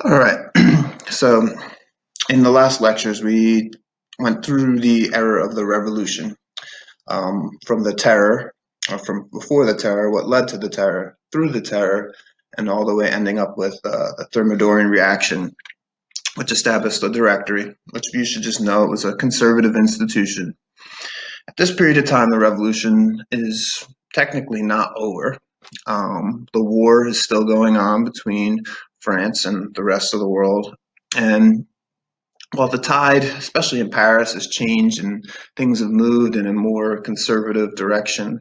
All right. So, in the last lectures, we went through the era of the revolution, from the terror, or from before the terror, what led to the terror, through the terror, and all the way ending up with the Thermidorian reaction, which established the Directory, which you should just know it was a conservative institution. At this period of time, the revolution is technically not over. The war is still going on between France and the rest of the world. And while the tide, especially in Paris, has changed and things have moved in a more conservative direction,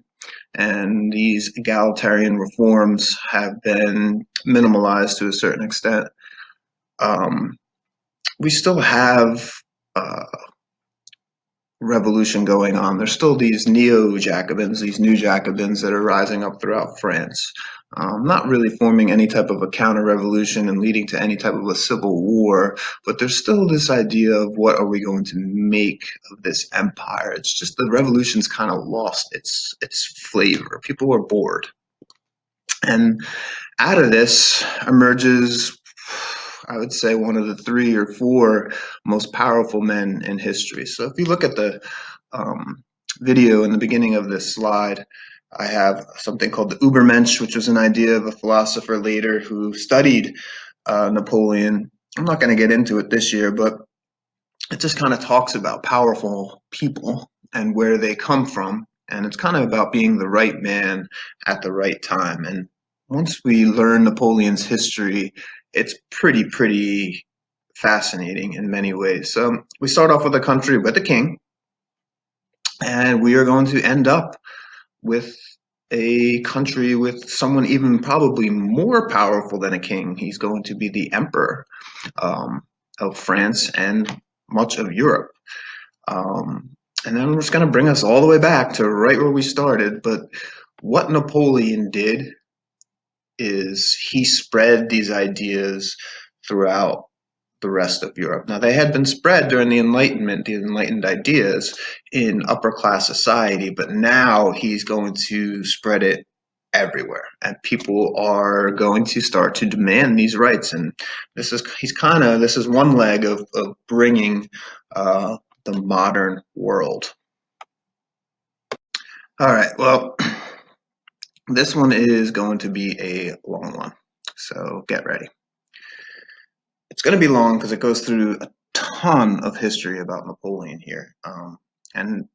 and these egalitarian reforms have been minimalized to a certain extent, um, we still have uh, revolution going on. There's still these neo-Jacobins, these new Jacobins that are rising up throughout France, not really forming any type of a counter-revolution and leading to any type of a civil war, but there's still this idea of what are we going to make of this empire. It's just the revolution's kind of lost its flavor. People are bored. And out of this emerges, I would say, one of the three or four most powerful men in history. So if you look at the um, video in the beginning of this slide, I have something called the Übermensch, which was an idea of a philosopher later who studied Napoleon. I'm not going to get into it this year, but it just kind of talks about powerful people and where they come from. And it's kind of about being the right man at the right time. And once we learn Napoleon's history, it's pretty fascinating in many ways. So we start off with a country with a king, and we are going to end up with a country with someone even probably more powerful than a king. He's going to be the emperor um, of France and much of Europe. Um, and then we're just going to bring us all the way back to right where we started. But what Napoleon did is he spread these ideas throughout the rest of Europe. Now, they had been spread during the Enlightenment, the enlightened ideas in upper class society, but now he's going to spread it everywhere, and people are going to start to demand these rights. And this is one leg of bringing the modern world. All right, well, this one is going to be a long one, so get ready. It's going to be long because it goes through a ton of history about Napoleon here. And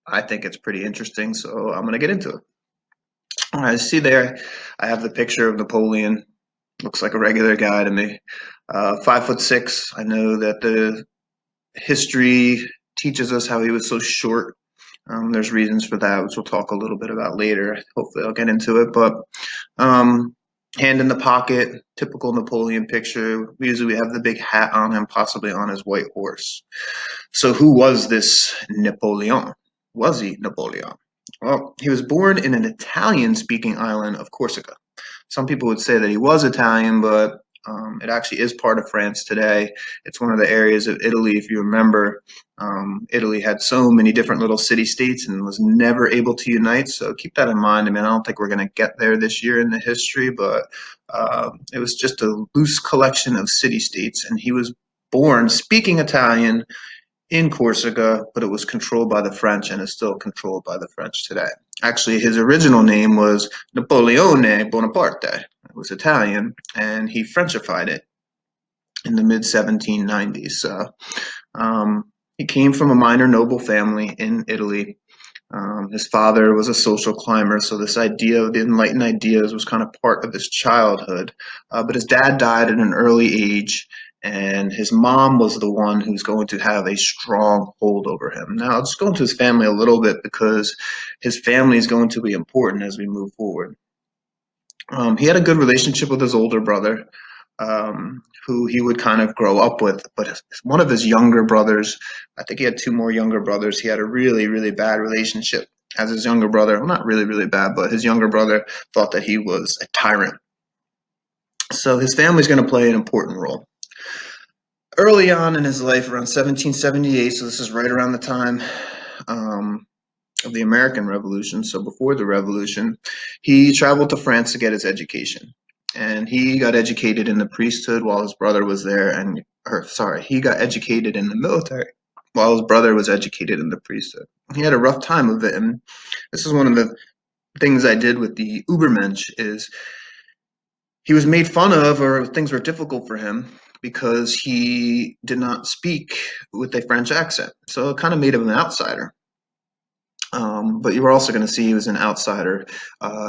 I think it's pretty interesting, so I'm going to get into it. All right, see there, I have the picture of Napoleon. Looks like a regular guy to me. 5'6". I know that the history teaches us how he was so short. There's reasons for that, which we'll talk a little bit about later. Hopefully, I'll get into it. But um, hand in the pocket, typical Napoleon picture. Usually, we have the big hat on him, possibly on his white horse. So, who was this Napoleon? Was he Napoleon? Well, he was born in an Italian-speaking island of Corsica. Some people would say that he was Italian, but it actually is part of France today. It's one of the areas of Italy, if you remember. Italy had so many different little city states and was never able to unite. So keep that in mind. I mean, I don't think we're going to get there this year in the history, but it was just a loose collection of city states. And he was born speaking Italian in Corsica, but it was controlled by the French and is still controlled by the French today. Actually, his original name was Napoleone Bonaparte. It was Italian, and he Frenchified it in the mid 1790s. He came from a minor noble family in Italy. His father was a social climber, so this idea of the enlightened ideas was kind of part of his childhood. But his dad died at an early age, and his mom was the one who's going to have a strong hold over him. Now, I'll just go into his family a little bit because his family is going to be important as we move forward. He had a good relationship with his older brother, who he would kind of grow up with. But one of his younger brothers, I think he had two more younger brothers, he had a really bad relationship as his younger brother. Well, not really bad, but his younger brother thought that he was a tyrant. So his family's going to play an important role. Early on in his life, around 1778, so this is right around the time um, of the American Revolution, so before the Revolution, he traveled to France to get his education. and he got educated in the priesthood while his brother was there, and or sorry, he got educated in the military while his brother was educated in the priesthood. He had a rough time of it, and this is one of the things I did with the Ubermensch is he was made fun of, or things were difficult for him because he did not speak with a French accent. So it kind of made him an outsider. But you were also going to see he was an outsider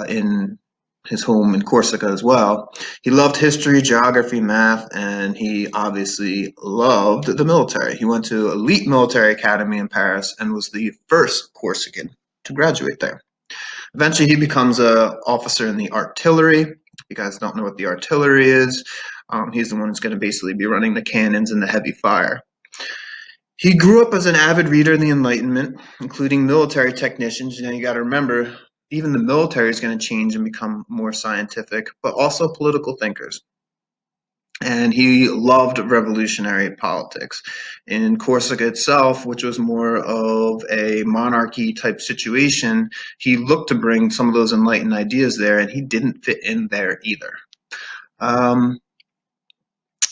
in his home in Corsica as well. He loved history, geography, math, and he obviously loved the military. He went to elite military academy in Paris and was the first Corsican to graduate there. Eventually, he becomes an officer in the artillery. If you guys don't know what the artillery is, he's the one who's going to basically be running the cannons and the heavy fire. He grew up as an avid reader in the Enlightenment, including military technicians. You know, you got to remember, even the military is going to change and become more scientific, but also political thinkers. And he loved revolutionary politics. In Corsica itself, which was more of a monarchy type situation, he looked to bring some of those enlightened ideas there, and he didn't fit in there either. Um,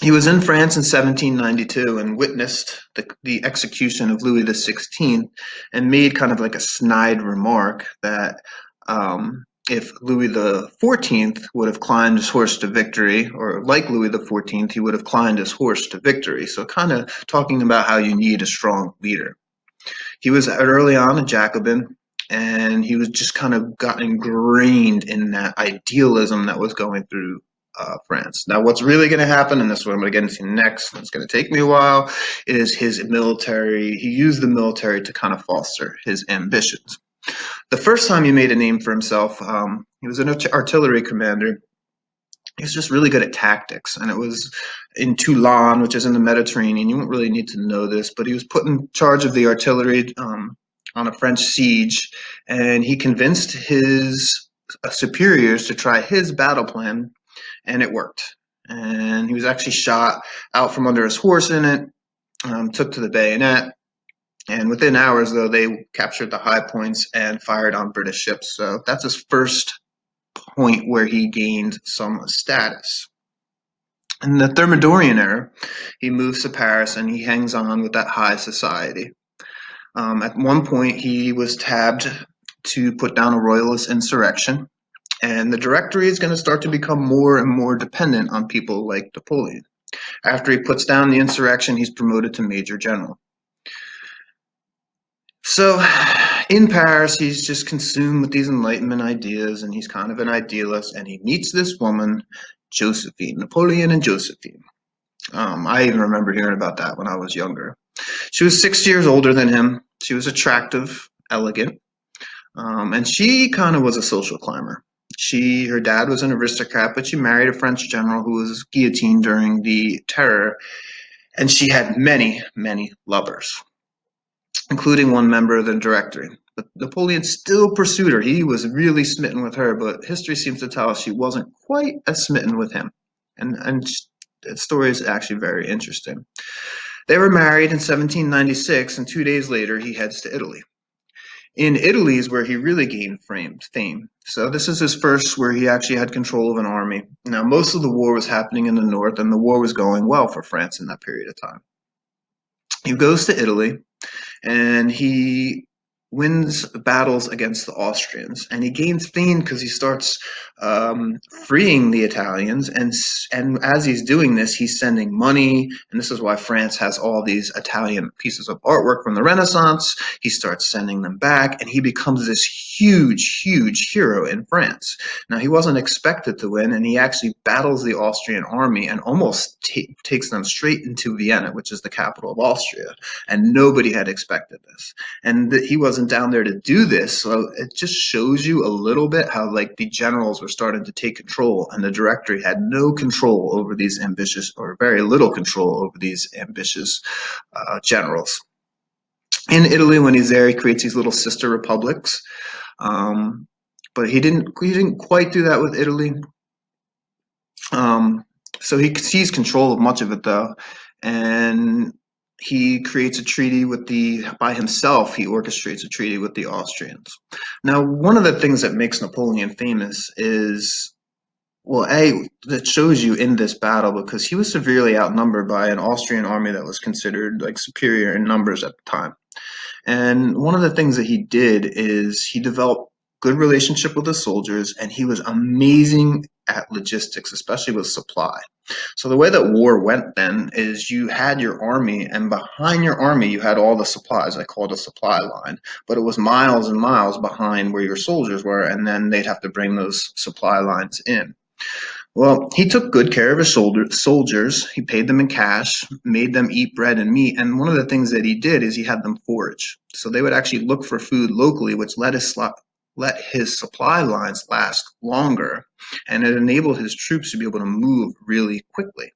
he was in France in 1792 and witnessed the execution of Louis XVI and made kind of like a snide remark that if Louis XIV would have climbed his horse to victory, or like Louis XIV, he would have climbed his horse to victory. So kind of talking about how you need a strong leader. He was early on a Jacobin, and he was just kind of got ingrained in that idealism that was going through France. Now, what's really going to happen, and this is what I'm going to get into next, and it's going to take me a while, is his military. He used the military to kind of foster his ambitions. The first time he made a name for himself, he was an artillery commander. He was just really good at tactics, and it was in Toulon, which is in the Mediterranean. You won't really need to know this, but he was put in charge of the artillery on a French siege, and he convinced his superiors to try his battle plan, and it worked. And he was actually shot out from under his horse in it, took to the bayonet, and within hours, though, they captured the high points and fired on British ships. So that's his first point where he gained some status. In the Thermidorian era, he moves to Paris and he hangs on with that high society. At one point, he was tabbed to put down a royalist insurrection, and the Directory is going to start to become more and more dependent on people like Napoleon. After he puts down the insurrection, he's promoted to Major General. So in Paris, he's just consumed with these Enlightenment ideas, and he's kind of an idealist, and he meets this woman, Josephine, Napoleon and Josephine. I even remember hearing about that when I was younger. She was 6 years older than him. She was attractive, elegant, and she kind of was a social climber. Her dad was an aristocrat, but she married a French general who was guillotined during the Terror, and she had many, many lovers, including one member of the Directory. But Napoleon still pursued her. He was really smitten with her, but history seems to tell us she wasn't quite as smitten with him. And the story is actually very interesting. They were married in 1796, and 2 days later, he heads to Italy. In Italy is where he really gained fame. So this is his first where he actually had control of an army. Now, most of the war was happening in the north, and the war was going well for France in that period of time. He goes to Italy, and he wins battles against the Austrians, and he gains fame because he starts freeing the Italians, and as he's doing this, he's sending money, and this is why France has all these Italian pieces of artwork from the Renaissance. He starts sending them back, and he becomes this huge, huge hero in France. Now, he wasn't expected to win, and he actually battles the Austrian army and almost takes them straight into Vienna, which is the capital of Austria, and nobody had expected this, and he wasn't down there to do this. So it just shows you a little bit how like the generals were starting to take control, and the Directory had no control over these ambitious, or very little control over these ambitious generals. In Italy, when he's there, he creates these little sister republics, but he didn't quite do that with Italy. So he seized control of much of it, though, and he creates a treaty by himself, he orchestrates a treaty with the Austrians. Now, one of the things that makes Napoleon famous is Well, that shows you in this battle because he was severely outnumbered by an Austrian army that was considered like superior in numbers at the time. And one of the things that he did is he developed good relationship with the soldiers, and he was amazing at logistics, especially with supply. So the way that war went then is you had your army, and behind your army you had all the supplies. I call it a supply line, but it was miles and miles behind where your soldiers were, and then they'd have to bring those supply lines in. Well, he took good care of his soldiers. He paid them in cash, made them eat bread and meat. And one of the things that he did is he had them forage. So they would actually look for food locally, which let his supply lines last longer. And it enabled his troops to be able to move really quickly.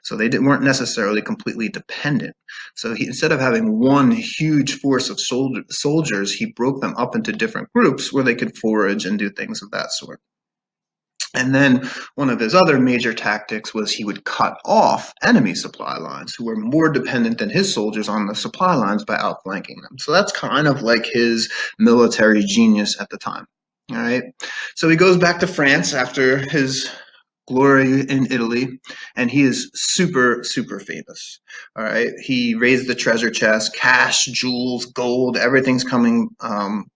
So they weren't necessarily completely dependent. So instead of having one huge force of soldiers, he broke them up into different groups where they could forage and do things of that sort. And then one of his other major tactics was he would cut off enemy supply lines who were more dependent than his soldiers on the supply lines by outflanking them. So that's kind of like his military genius at the time. All right. So he goes back to France after his glory in Italy, and he is super, super famous. All right. He raised the treasure chest, cash, jewels, gold, everything's coming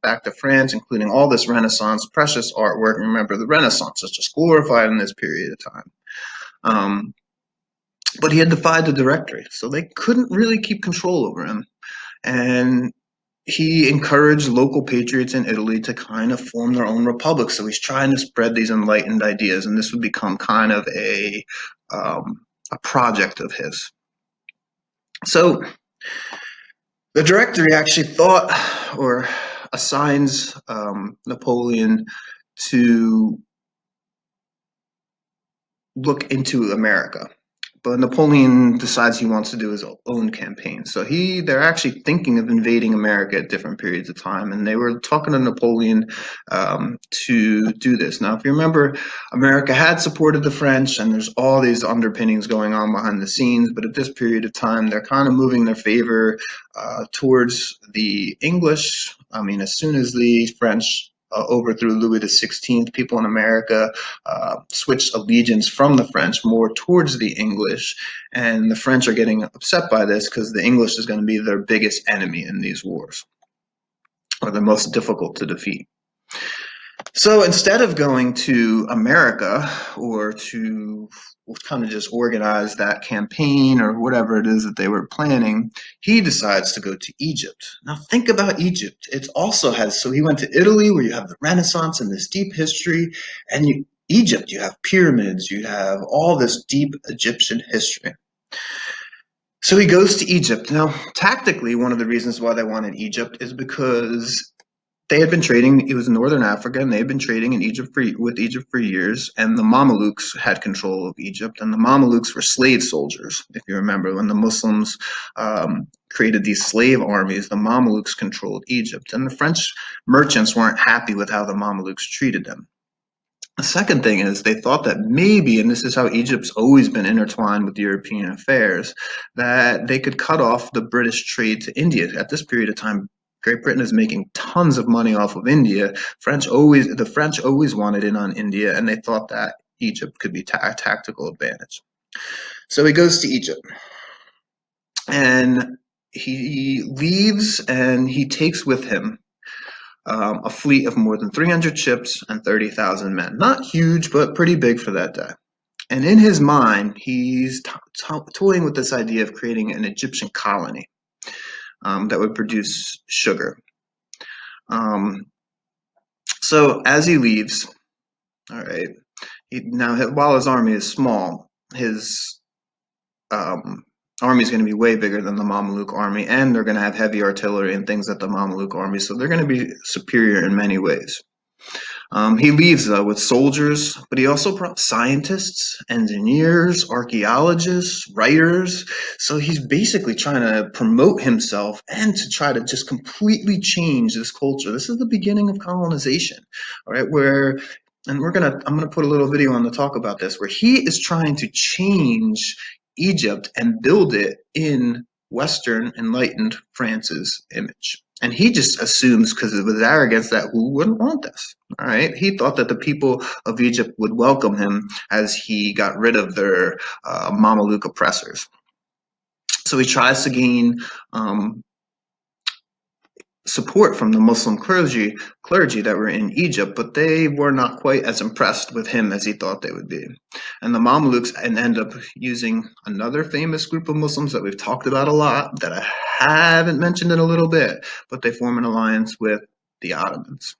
back to France, including all this Renaissance, precious artwork. Remember, the Renaissance is just glorified in this period of time. Um, but he had defied the Directory, so they couldn't really keep control over him. And he encouraged local patriots in Italy to kind of form their own republic. So he's trying to spread these enlightened ideas, and this would become kind of a project of his. So the Directory actually thought or assigns Napoleon to look into America. But Napoleon decides he wants to do his own campaign. So they're actually thinking of invading America at different periods of time, and they were talking to Napoleon to do this. Now, if you remember, America had supported the French, and there's all these underpinnings going on behind the scenes, but at this period of time, they're kind of moving their favor towards the English. I mean, as soon as the French overthrew Louis XVI, people in America switched allegiance from the French more towards the English, and the French are getting upset by this because the English is going to be their biggest enemy in these wars, or the most difficult to defeat. So instead of going to America or to kind of just organize that campaign or whatever it is that they were planning, he decides to go to Egypt. Now think about Egypt. It also has, so he went to Italy where you have the Renaissance and this deep history, and Egypt, you have pyramids, you have all this deep Egyptian history. So he goes to Egypt. Now, tactically, one of the reasons why they wanted Egypt is because they had been trading. It was northern Africa, and they had been trading in with Egypt for years. And the Mamelukes had control of Egypt, and the Mamelukes were slave soldiers. If you remember, when the Muslims created these slave armies, the Mamelukes controlled Egypt, and the French merchants weren't happy with how the Mamelukes treated them. The second thing is they thought that maybe, and this is how Egypt's always been intertwined with European affairs, that they could cut off the British trade to India. At this period of time, Great Britain is making tons of money off of India. The French always wanted in on India, and they thought that Egypt could be a tactical advantage. So he goes to Egypt, and he leaves, and he takes with him a fleet of more than 300 ships and 30,000 men. Not huge, but pretty big for that day. And in his mind, he's toying with this idea of creating an Egyptian colony that would produce sugar. So as he leaves, all right, now while his army is small, his army is going to be way bigger than the Mameluke army, and they're going to have heavy artillery and things that the Mameluke army, so they're going to be superior in many ways. He leaves with soldiers, but he also brought scientists, engineers, archaeologists, writers. So he's basically trying to promote himself and to try to just completely change this culture. This is the beginning of colonization, all right? I'm gonna put a little video on to talk about this, where he is trying to change Egypt and build it in Western enlightened France's image. And he just assumes, because of his arrogance, that who wouldn't want this? All right. He thought that the people of Egypt would welcome him as he got rid of their Mameluke oppressors. So he tries to gain support from the Muslim clergy that were in Egypt, but they were not quite as impressed with him as he thought they would be. And the Mamluks end up using another famous group of Muslims that we've talked about a lot, that I haven't mentioned in a little bit, but they form an alliance with the Ottomans.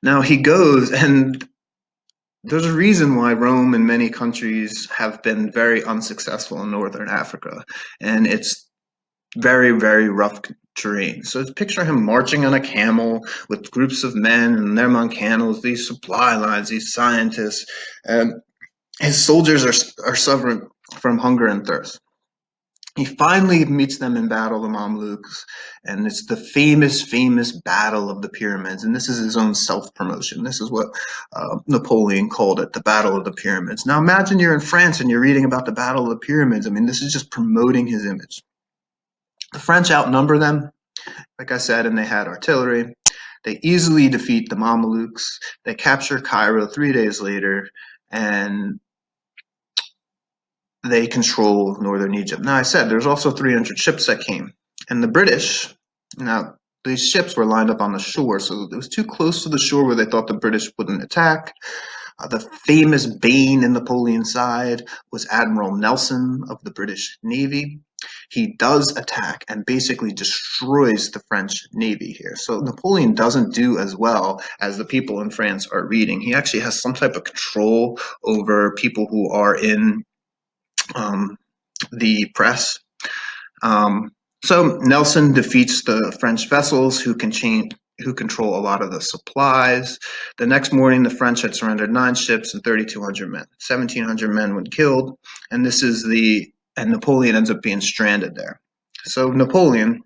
Now he goes, and there's a reason why Rome and many countries have been very unsuccessful in northern Africa, and it's very, very rough terrain. So picture him marching on a camel with groups of men, and they're on camels, these supply lines, these scientists, and his soldiers are suffering from hunger and thirst. He finally meets them in battle, the Mamluks, and it's the famous, famous Battle of the Pyramids. And this is his own self-promotion. This is what Napoleon called it, the Battle of the Pyramids. Now imagine you're in France and you're reading about the Battle of the Pyramids. I mean, this is just promoting his image. The French outnumber them, like I said, and they had artillery. They easily defeat the Mamelukes. They capture Cairo 3 days later, and they control northern Egypt. Now, I said there's also 300 ships that came, and the British, now, these ships were lined up on the shore, so it was too close to the shore where they thought the British wouldn't attack. The famous bane in Napoleon's side was Admiral Nelson of the British Navy. He does attack and basically destroys the French Navy here. So Napoleon doesn't do as well as the people in France are reading. He actually has some type of control over people who are in the press. So Nelson defeats the French vessels who control a lot of the supplies. The next morning, the French had surrendered 9 ships and 3,200 men. 1,700 men were killed, and Napoleon ends up being stranded there. So Napoleon,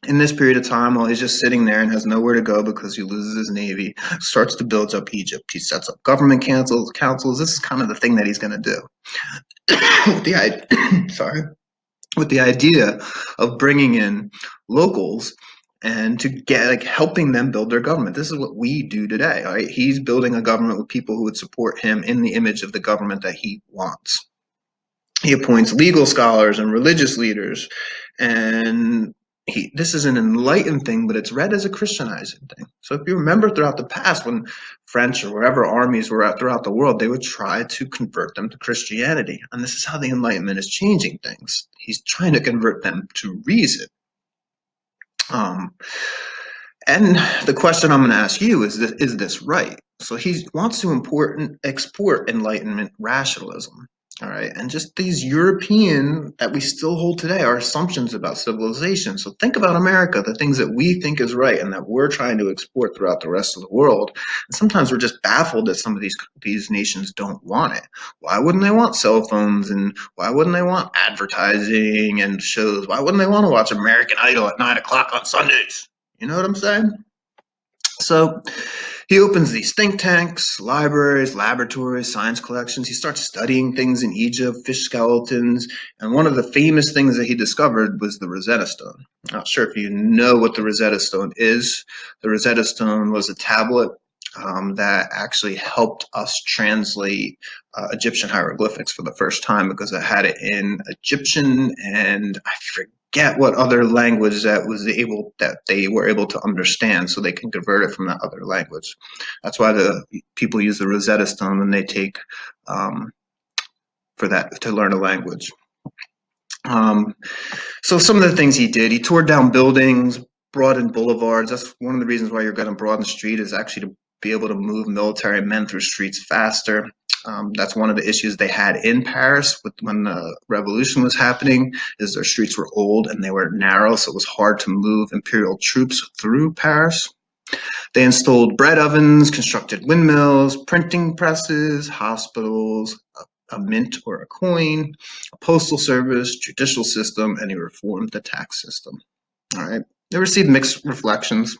in this period of time, while he's just sitting there and has nowhere to go because he loses his navy, starts to build up Egypt. He sets up government councils. This is kind of the thing that he's going to do. With the idea of bringing in locals and to get helping them build their government. This is what we do today. Right? He's building a government with people who would support him in the image of the government that he wants. He appoints legal scholars and religious leaders, and this is an enlightened thing, but it's read as a Christianizing thing. So if you remember throughout the past, when French or wherever armies were at throughout the world, they would try to convert them to Christianity. And this is how the Enlightenment is changing things. He's trying to convert them to reason. And the question I'm going to ask you is this right? So he wants to export Enlightenment rationalism. All right. And just these European that we still hold today are assumptions about civilization. So think about America, the things that we think is right and that we're trying to export throughout the rest of the world. And sometimes we're just baffled that some of these nations don't want it. Why wouldn't they want cell phones? And why wouldn't they want advertising and shows? Why wouldn't they want to watch American Idol at 9 o'clock on Sundays? You know what I'm saying? So he opens these think tanks, libraries, laboratories, science collections. He starts studying things in Egypt, fish skeletons, and one of the famous things that he discovered was the Rosetta Stone. I'm not sure if you know what the Rosetta Stone is. The Rosetta Stone was a tablet that actually helped us translate Egyptian hieroglyphics for the first time, because it had it in Egyptian, and I forget what other language that they were able to understand, so they can convert it from that other language. That's why the people use the Rosetta Stone when they take for that to learn a language. So some of the things he did: he tore down buildings, broadened boulevards. That's one of the reasons why you're going to broaden the street, is actually to be able to move military men through streets faster. That's one of the issues they had in Paris when the revolution was happening, is their streets were old and they were narrow, so it was hard to move imperial troops through Paris. They installed bread ovens, constructed windmills, printing presses, hospitals, a mint or a coin, a postal service, judicial system, and he reformed the tax system. All right. They received mixed reflections.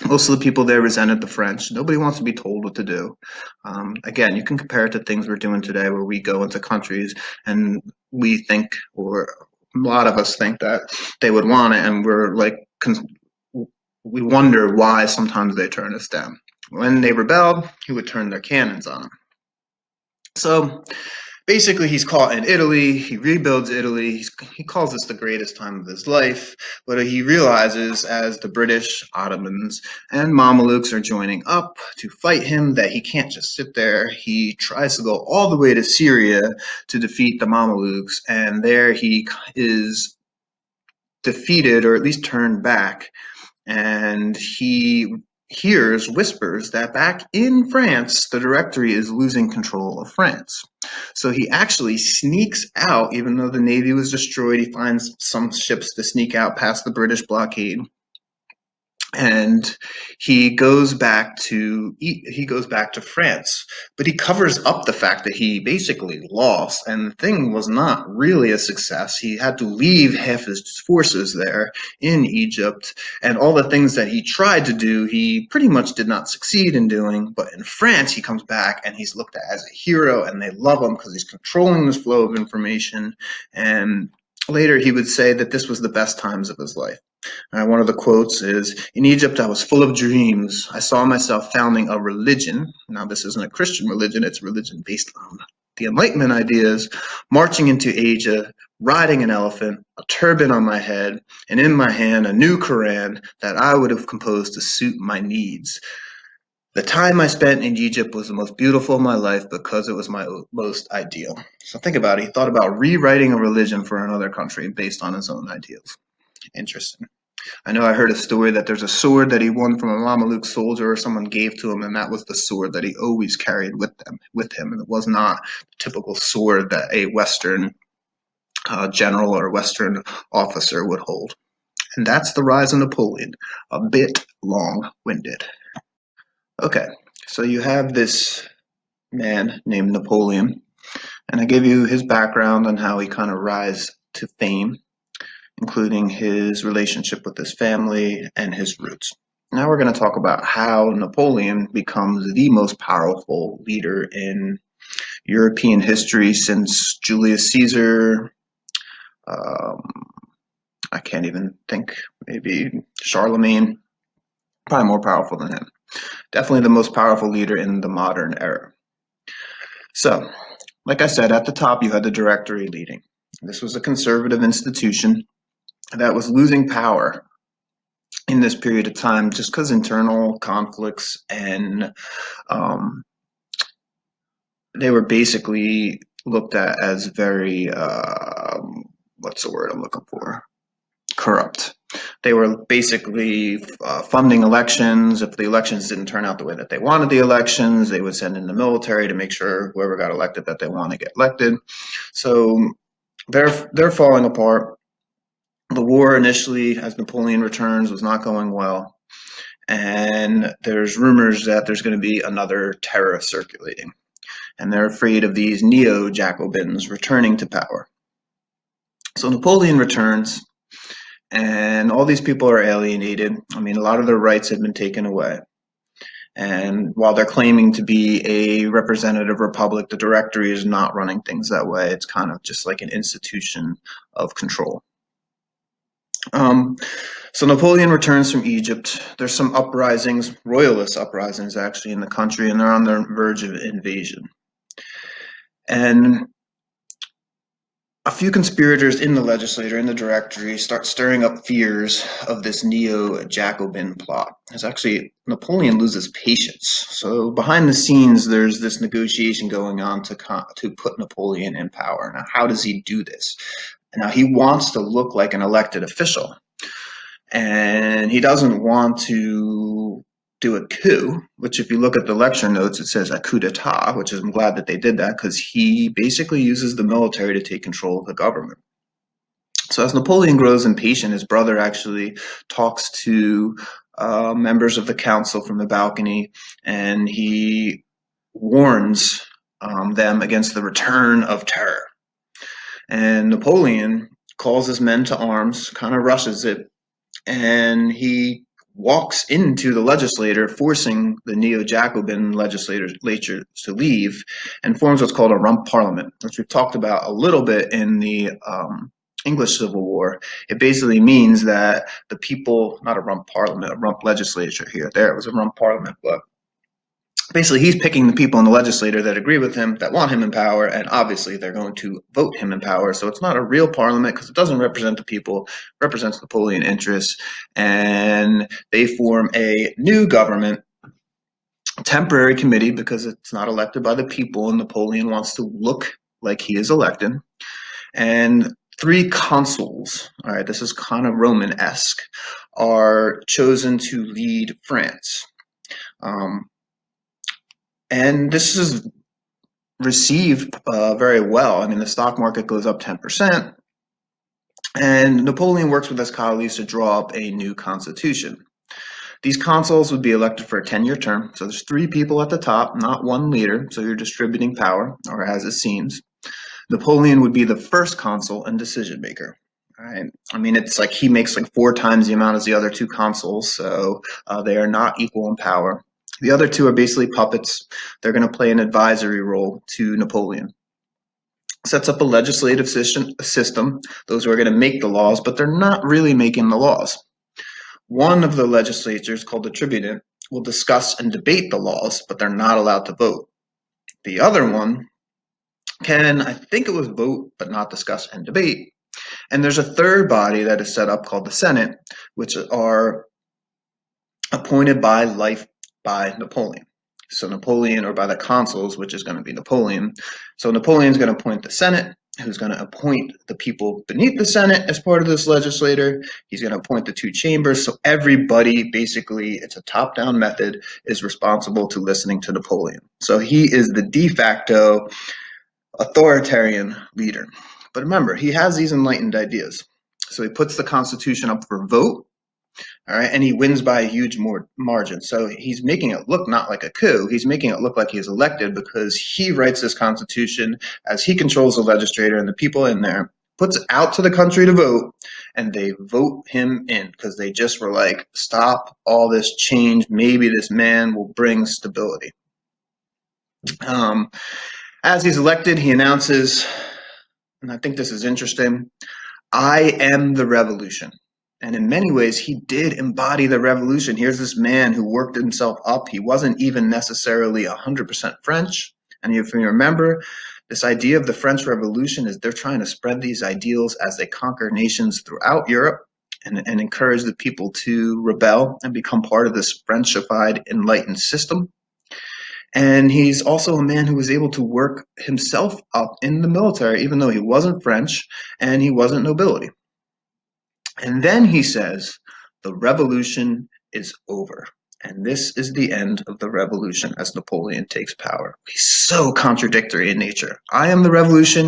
Most of the people there resented the French. Nobody wants to be told what to do. Again, you can compare it to things we're doing today, where we go into countries and we think, or A lot of us think that they would want it, and we're like, we wonder why sometimes they turn us down. When they rebelled, he would turn their cannons on them. So basically, he's caught in Italy. He rebuilds Italy. He calls this the greatest time of his life. But he realizes, as the British, Ottomans, and Mamelukes are joining up to fight him, that he can't just sit there. He tries to go all the way to Syria to defeat the Mamelukes, and there he is defeated, or at least turned back, and he hears whispers that back in France, the Directory is losing control of France. So he actually sneaks out, even though the Navy was destroyed. He finds some ships to sneak out past the British blockade, and he goes back to France, but he covers up the fact that he basically lost, and the thing was not really a success. He had to leave half his forces there in Egypt, and all the things that he tried to do, he pretty much did not succeed in doing. But in France, he comes back and he's looked at as a hero, and they love him because he's controlling this flow of information. And later he would say that this was the best times of his life. One of the quotes is, "In Egypt, I was full of dreams. I saw myself founding a religion." Now, this isn't a Christian religion, it's a religion based on the Enlightenment ideas, marching into Asia, riding an elephant, a turban on my head, and in my hand a new Quran that I would have composed to suit my needs. The time I spent in Egypt was the most beautiful of my life because it was my most ideal. So think about it. He thought about rewriting a religion for another country based on his own ideals. Interesting. I know I heard a story that there's a sword that he won from a Mameluke soldier or someone gave to him, and that was the sword that he always carried with him, and it was not the typical sword that a Western general or Western officer would hold. And that's the rise of Napoleon, a bit long-winded. Okay, so you have this man named Napoleon, and I give you his background on how he kind of rise to fame, including his relationship with his family and his roots. Now we're going to talk about how Napoleon becomes the most powerful leader in European history since Julius Caesar. Um, I can't even think, maybe Charlemagne, probably more powerful than him. Definitely the most powerful leader in the modern era. So, like I said, at the top you had the Directory leading. This was a conservative institution that was losing power in this period of time just because internal conflicts, and um, they were basically looked at as very what's the word I'm looking for, corrupt. They were basically funding elections. If the elections didn't turn out the way that they wanted the elections, they would send in the military to make sure whoever got elected that they want to get elected. So they're falling apart. The war initially, as Napoleon returns, was not going well. And there's rumors that there's going to be another terror circulating, and they're afraid of these neo-Jacobins returning to power. So Napoleon returns, and all these people are alienated. I mean, a lot of their rights have been taken away. And while they're claiming to be a representative republic, the Directory is not running things that way. It's kind of just like an institution of control. So Napoleon returns from Egypt. There's some uprisings, royalist uprisings actually, in the country, and they're on the verge of invasion. And a few conspirators in the legislature, in the Directory, start stirring up fears of this neo-Jacobin plot. As actually, Napoleon loses patience. So behind the scenes, there's this negotiation going on to put Napoleon in power. Now, how does he do this? Now, he wants to look like an elected official, and he doesn't want to do a coup, which if you look at the lecture notes, it says a coup d'etat, which is, I'm glad that they did that, because he basically uses the military to take control of the government. So as Napoleon grows impatient, his brother actually talks to members of the council from the balcony, and he warns them against the return of terror. And Napoleon calls his men to arms, kind of rushes it, and he walks into the legislature, forcing the neo-Jacobin legislators to leave, and forms what's called a rump parliament, which we've talked about a little bit in the English Civil War, it basically means that the people, not a rump parliament, a rump legislature here, there it was a rump parliament, but basically he's picking the people in the legislature that agree with him, that want him in power, and obviously they're going to vote him in power. So it's not a real parliament because it doesn't represent the people, it represents Napoleon interests, and they form a new government, temporary committee, because it's not elected by the people and Napoleon wants to look like he is elected, and three consuls, all right, this is kind of Roman-esque, are chosen to lead France. And this is received very well. I mean, the stock market goes up 10%, and Napoleon works with his colleagues to draw up a new constitution. These consuls would be elected for a 10-year term. So there's three people at the top, not one leader. So you're distributing power, or as it seems. Napoleon would be the first consul and decision maker. Right. I mean, it's like he makes like 4 times the amount as the other two consuls, so they are not equal in power. The other two are basically puppets. They're going to play an advisory role to Napoleon. Sets up a legislative system, those who are going to make the laws, but they're not really making the laws. One of the legislatures, called the tribunate, will discuss and debate the laws, but they're not allowed to vote. The other one can, I think it was vote, but not discuss and debate. And there's a third body that is set up called the Senate, which are appointed by life by Napoleon. So Napoleon, or by the consuls, which is going to be Napoleon. So Napoleon's going to appoint the Senate, who's going to appoint the people beneath the Senate as part of this legislature. He's going to appoint the two chambers. So everybody, basically, it's a top-down method, is responsible to listening to Napoleon. So he is the de facto authoritarian leader. But remember, he has these enlightened ideas. So he puts the Constitution up for vote, all right, and he wins by a huge margin. So he's making it look not like a coup. He's making it look like he's elected because he writes this Constitution as he controls the legislature and the people in there, puts it out to the country to vote, and they vote him in because they just were like, stop all this change. Maybe this man will bring stability. As he's elected, he announces, and I think this is interesting, I am the revolution. And in many ways, he did embody the revolution. Here's this man who worked himself up. He wasn't even necessarily 100% French. And if you remember, this idea of the French Revolution is they're trying to spread these ideals as they conquer nations throughout Europe and encourage the people to rebel and become part of this Frenchified, enlightened system. And he's also a man who was able to work himself up in the military, even though he wasn't French and he wasn't nobility. And then he says, the revolution is over. And this is the end of the revolution as Napoleon takes power. He's so contradictory in nature. I am the revolution,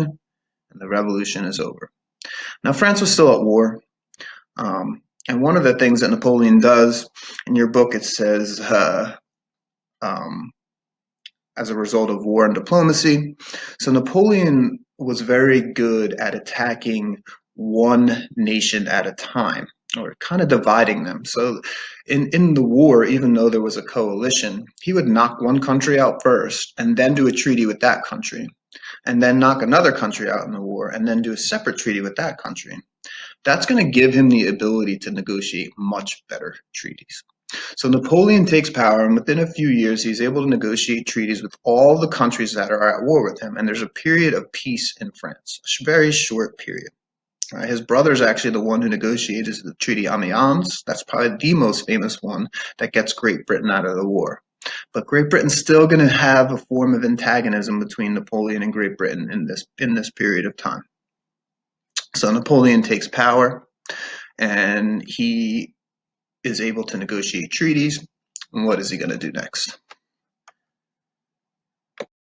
and the revolution is over. Now, France was still at war. And one of the things that Napoleon does, in your book, it says, as a result of war and diplomacy. So Napoleon was very good at attacking one nation at a time, or kind of dividing them. So in the war, even though there was a coalition, he would knock one country out first and then do a treaty with that country, and then knock another country out in the war and then do a separate treaty with that country. That's going to give him the ability to negotiate much better treaties. So Napoleon takes power, and within a few years, he's able to negotiate treaties with all the countries that are at war with him. And there's a period of peace in France, a very short period. His brother's actually the one who negotiated the Treaty Amiens. That's probably the most famous one that gets Great Britain out of the war. But Great Britain's still going to have a form of antagonism between Napoleon and Great Britain in this period of time. So Napoleon takes power, and he is able to negotiate treaties. And what is he going to do next?